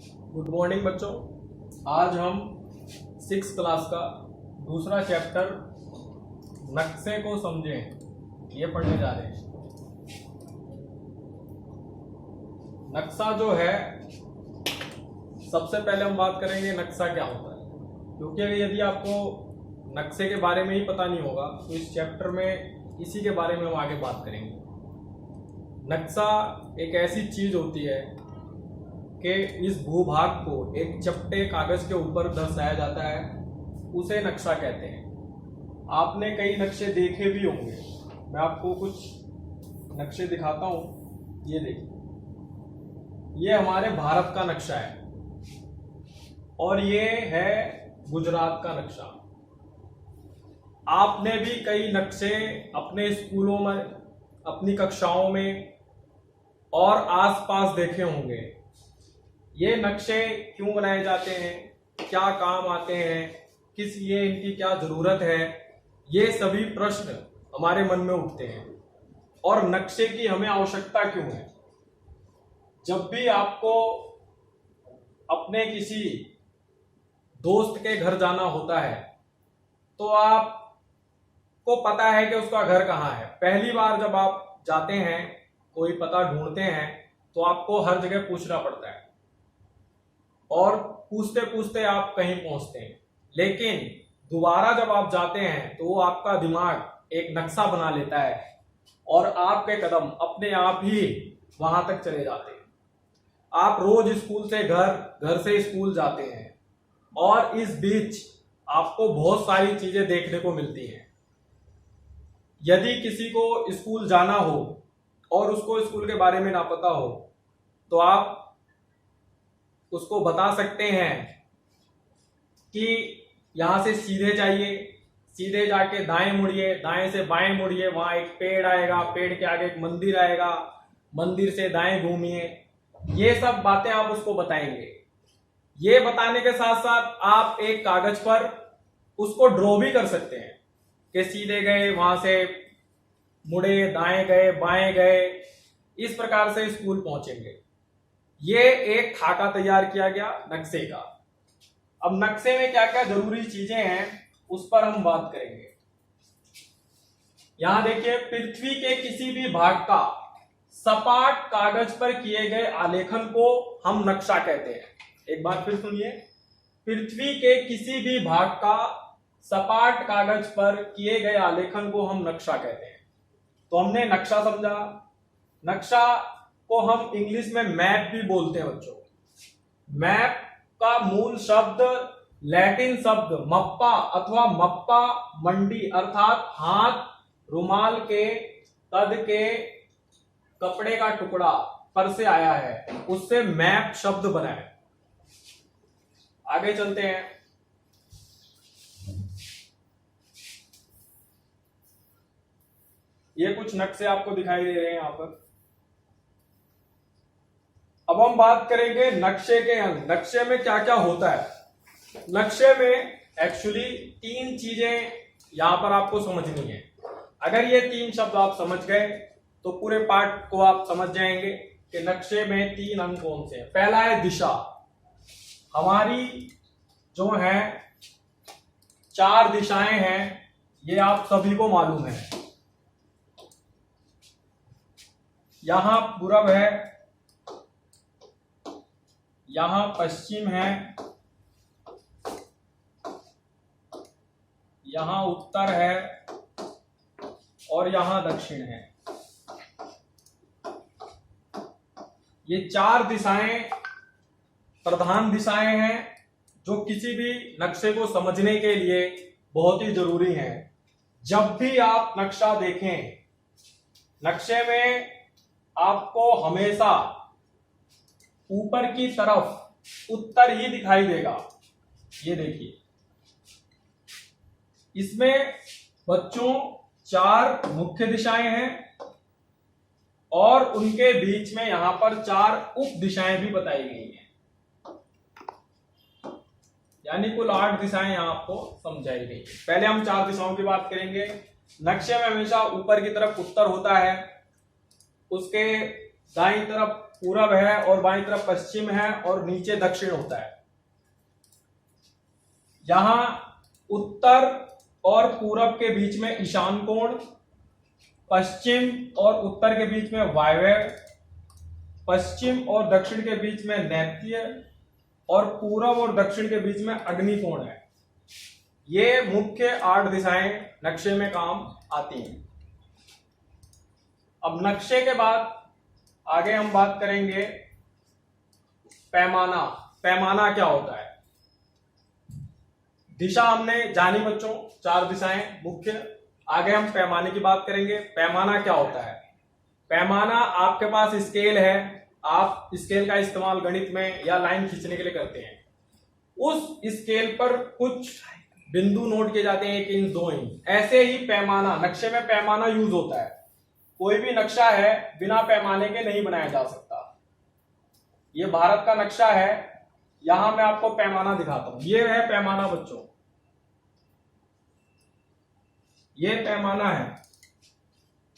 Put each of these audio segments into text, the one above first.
Good morning बच्चों। आज हम 6th क्लास का दूसरा चैप्टर नक्शे को समझें ये पढ़ने जा रहे हैं। नक्शा जो है, सबसे पहले हम बात करेंगे नक्शा क्या होता है, क्योंकि यदि आपको नक्शे के बारे में ही पता नहीं होगा तो इस चैप्टर में इसी के बारे में हम आगे बात करेंगे। नक्शा एक ऐसी चीज होती है कि इस भूभाग को एक चपटे कागज के ऊपर दर्शाया जाता है, उसे नक्शा कहते हैं। आपने कई नक्शे देखे भी होंगे, मैं आपको कुछ नक्शे दिखाता हूं। ये देखिए, ये हमारे भारत का नक्शा है और ये है गुजरात का नक्शा। आपने भी कई नक्शे अपने स्कूलों में, अपनी कक्षाओं में और आसपास देखे होंगे। ये नक्शे क्यों बनाए जाते हैं, क्या काम आते हैं, किस लिए इनकी क्या जरूरत है, ये सभी प्रश्न हमारे मन में उठते हैं। और नक्शे की हमें आवश्यकता क्यों है? जब भी आपको अपने किसी दोस्त के घर जाना होता है तो आपको पता है कि उसका घर कहाँ है। पहली बार जब आप जाते हैं, कोई पता ढूंढते हैं, तो आपको हर जगह पूछना पड़ता है और पूछते पूछते आप कहीं पहुंचते हैं। लेकिन दोबारा जब आप जाते हैं तो वो आपका दिमाग एक नक्शा बना लेता है और आपके कदम अपने आप ही वहां तक चले जाते हैं। आप रोज स्कूल से घर, घर से स्कूल जाते हैं और इस बीच आपको बहुत सारी चीजें देखने को मिलती हैं। यदि किसी को स्कूल जाना हो और उसको स्कूल के बारे में ना पता हो तो आप उसको बता सकते हैं कि यहां से सीधे जाइए, सीधे जाके दाएं मुड़िए, दाएं से बाएं मुड़िए, वहां एक पेड़ आएगा, पेड़ के आगे एक मंदिर आएगा, मंदिर से दाएं घूमिए। ये सब बातें आप उसको बताएंगे। ये बताने के साथ साथ आप एक कागज पर उसको ड्रॉ भी कर सकते हैं कि सीधे गए, वहां से मुड़े, दाएं गए, बाएं गए, इस प्रकार से स्कूल पहुंचेंगे। ये एक खाका तैयार किया गया नक्शे का। अब नक्शे में क्या क्या जरूरी चीजें हैं उस पर हम बात करेंगे। यहां देखिए, पृथ्वी के किसी भी भाग का सपाट कागज पर किए गए आलेखन को हम नक्शा कहते हैं। एक बार फिर सुनिए, पृथ्वी के किसी भी भाग का सपाट कागज पर किए गए आलेखन को हम नक्शा कहते हैं। तो हमने नक्शा समझा। नक्शा को हम इंग्लिश में मैप भी बोलते हैं बच्चों। मैप का मूल शब्द लैटिन शब्द मप्पा अथवा मप्पा मंडी अर्थात हाथ, रुमाल के कद के कपड़े का टुकड़ा पर से आया है, उससे मैप शब्द बना है। आगे चलते हैं। ये कुछ नक्शे आपको दिखाई दे रहे हैं यहां पर। अब हम बात करेंगे नक्शे के अंग। नक्शे में क्या क्या होता है। नक्शे में एक्चुअली 3 चीजें यहां पर आपको समझनी है। अगर ये 3 शब्द आप समझ गए तो पूरे पाठ को आप समझ जाएंगे कि नक्शे में 3 अंग कौन से हैं। पहला है दिशा। हमारी जो है 4 दिशाएं हैं, ये आप सभी को मालूम है। यहां पूरब है, यहां पश्चिम है, यहां उत्तर है और यहां दक्षिण है। ये 4 दिशाएं प्रधान दिशाएं हैं जो किसी भी नक्शे को समझने के लिए बहुत ही जरूरी हैं। जब भी आप नक्शा देखें, नक्शे में आपको हमेशा ऊपर की तरफ उत्तर ही दिखाई देगा। ये देखिए, इसमें बच्चों 4 मुख्य दिशाएं हैं और उनके बीच में यहां पर 4 उप दिशाएं भी बताई गई हैं, यानी कुल 8 दिशाएं यहां आपको समझाई गई। पहले हम 4 दिशाओं की बात करेंगे। नक्शे में हमेशा ऊपर की तरफ उत्तर होता है, उसके दाईं तरफ पूरब है और बाईं तरफ पश्चिम है और नीचे दक्षिण होता है। यहां उत्तर और पूरब के बीच में ईशान कोण, पश्चिम और उत्तर के बीच में वायव्य, पश्चिम और दक्षिण के बीच में नैऋत्य और पूरब और दक्षिण के बीच में अग्नि कोण है। ये मुख्य 8 दिशाएं नक्शे में काम आती हैं। अब नक्शे के बाद आगे हम बात करेंगे पैमाना। पैमाना क्या होता है? दिशा हमने जानी बच्चों, 4 दिशाएं मुख्य। आगे हम पैमाने की बात करेंगे। पैमाना क्या होता है? पैमाना, आपके पास स्केल है, आप स्केल का इस्तेमाल गणित में या लाइन खींचने के लिए करते हैं। उस स्केल पर कुछ बिंदु नोट किए जाते हैं, 1 इंच 2 इंच। ऐसे ही पैमाना, नक्शे में पैमाना यूज होता है। कोई भी नक्शा है बिना पैमाने के नहीं बनाया जा सकता। ये भारत का नक्शा है, यहां मैं आपको पैमाना दिखाता हूं। ये है पैमाना बच्चों, ये पैमाना है।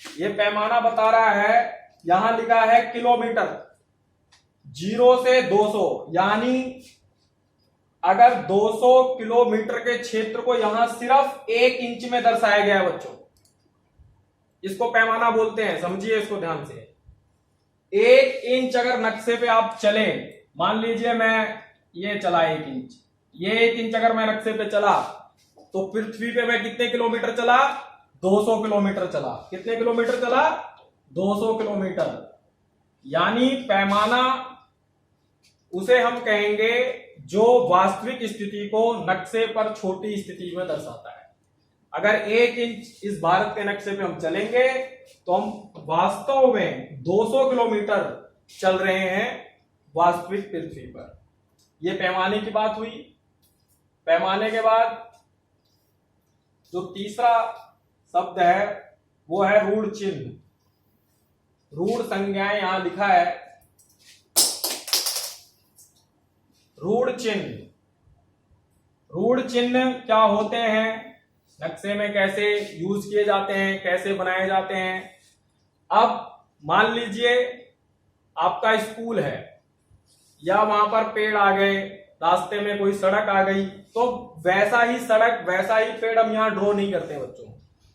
ये पैमाना बता रहा है, यहां लिखा है किलोमीटर, 0 से 200, यानी अगर 200 किलोमीटर के क्षेत्र को यहां सिर्फ 1 इंच में दर्शाया गया है बच्चों, इसको पैमाना बोलते हैं। समझिए इसको ध्यान से। 1 इंच अगर नक्शे पे आप चले, मान लीजिए मैं ये चला 1 इंच, ये 1 इंच अगर मैं नक्शे पे चला तो पृथ्वी पे मैं कितने किलोमीटर चला? 200 किलोमीटर चला। कितने किलोमीटर चला? 200 किलोमीटर। यानी पैमाना उसे हम कहेंगे जो वास्तविक स्थिति को नक्शे पर छोटी स्थिति में दर्शाता है। अगर 1 इंच इस भारत के नक्शे पे हम चलेंगे तो हम वास्तव में 200 किलोमीटर चल रहे हैं वास्तविक पृथ्वी पर। यह पैमाने की बात हुई। पैमाने के बाद जो तीसरा शब्द है वो है रूढ़ चिन्ह। रूढ़ संज्ञाएं यहां लिखा है। रूढ़ चिन्ह, रूढ़ चिन्ह क्या होते हैं, नक्शे में कैसे यूज किए जाते हैं, कैसे बनाए जाते हैं? अब मान लीजिए आपका स्कूल है या वहां पर पेड़ आ गए, रास्ते में कोई सड़क आ गई, तो वैसा ही सड़क वैसा ही पेड़ हम यहां ड्रॉ नहीं करते बच्चों,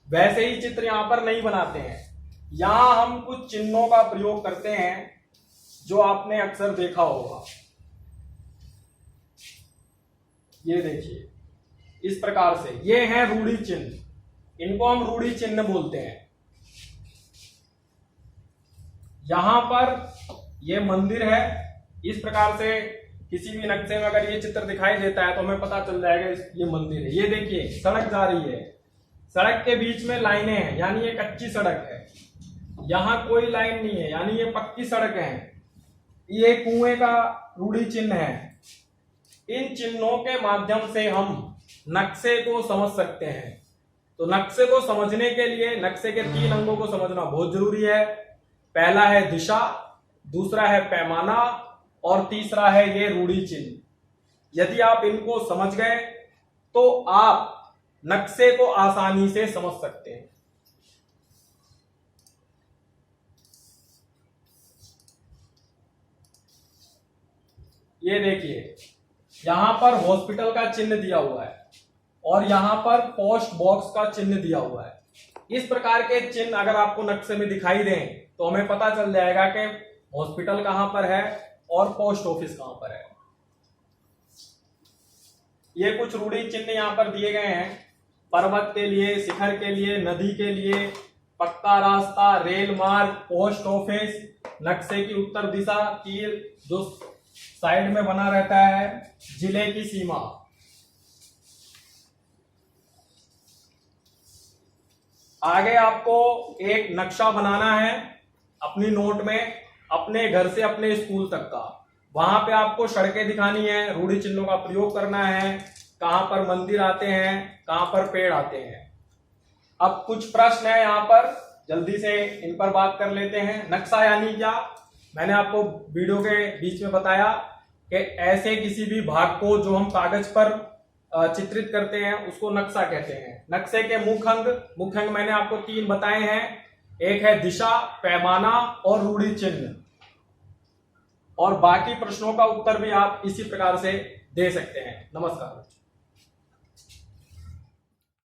वैसे ही चित्र यहां पर नहीं बनाते हैं। यहां हम कुछ चिन्हों का प्रयोग करते हैं जो आपने अक्सर देखा होगा। ये देखिए इस प्रकार से, ये हैं रूढ़ी चिन्ह, इनको हम रूढ़ी चिन्ह बोलते हैं। यहां पर ये मंदिर है, इस प्रकार से किसी भी नक्शे में अगर ये चित्र दिखाई देता है तो हमें पता चल जाएगा ये मंदिर है। ये देखिए सड़क जा रही है, सड़क के बीच में लाइनें हैं, यानी ये कच्ची सड़क है। यहां कोई लाइन नहीं है, यानी ये पक्की सड़क है। ये कुएं का रूढ़ी चिन्ह है। इन चिन्हों के माध्यम से हम नक्शे को समझ सकते हैं। तो नक्शे को समझने के लिए नक्शे के 3 अंगों को समझना बहुत जरूरी है। पहला है दिशा, दूसरा है पैमाना और तीसरा है ये रूढ़ी चिन्ह। यदि आप इनको समझ गए तो आप नक्शे को आसानी से समझ सकते हैं। ये देखिए यहां पर हॉस्पिटल का चिन्ह दिया हुआ है और यहां पर पोस्ट बॉक्स का चिन्ह दिया हुआ है। इस प्रकार के चिन्ह अगर आपको नक्शे में दिखाई दें तो हमें पता चल जाएगा कि हॉस्पिटल कहां पर है और पोस्ट ऑफिस कहां पर है। ये कुछ रूढ़ी चिन्ह यहां पर दिए गए हैं। पर्वत के लिए, शिखर के लिए, नदी के लिए, पक्का रास्ता, रेल मार्ग, पोस्ट ऑफिस, नक्शे की उत्तर दिशा, तीर जो साइड में बना रहता है, जिले की सीमा। आगे आपको एक नक्शा बनाना है अपनी नोट में, अपने घर से अपने स्कूल तक का। वहां पे आपको सड़कें दिखानी है, रूढ़ी चिन्हों का प्रयोग करना है, कहां पर मंदिर आते हैं, कहां पर पेड़ आते हैं। अब कुछ प्रश्न है यहाँ पर, जल्दी से इन पर बात कर लेते हैं। नक्शा यानी क्या? मैंने आपको वीडियो के बीच में बताया कि ऐसे किसी भी भाग को जो हम कागज पर चित्रित करते हैं उसको नक्शा कहते हैं। नक्शे के मुख्य अंग मैंने आपको 3 बताए हैं। एक है दिशा, पैमाना और रूढ़ी चिन्ह। और बाकी प्रश्नों का उत्तर भी आप इसी प्रकार से दे सकते हैं। नमस्कार।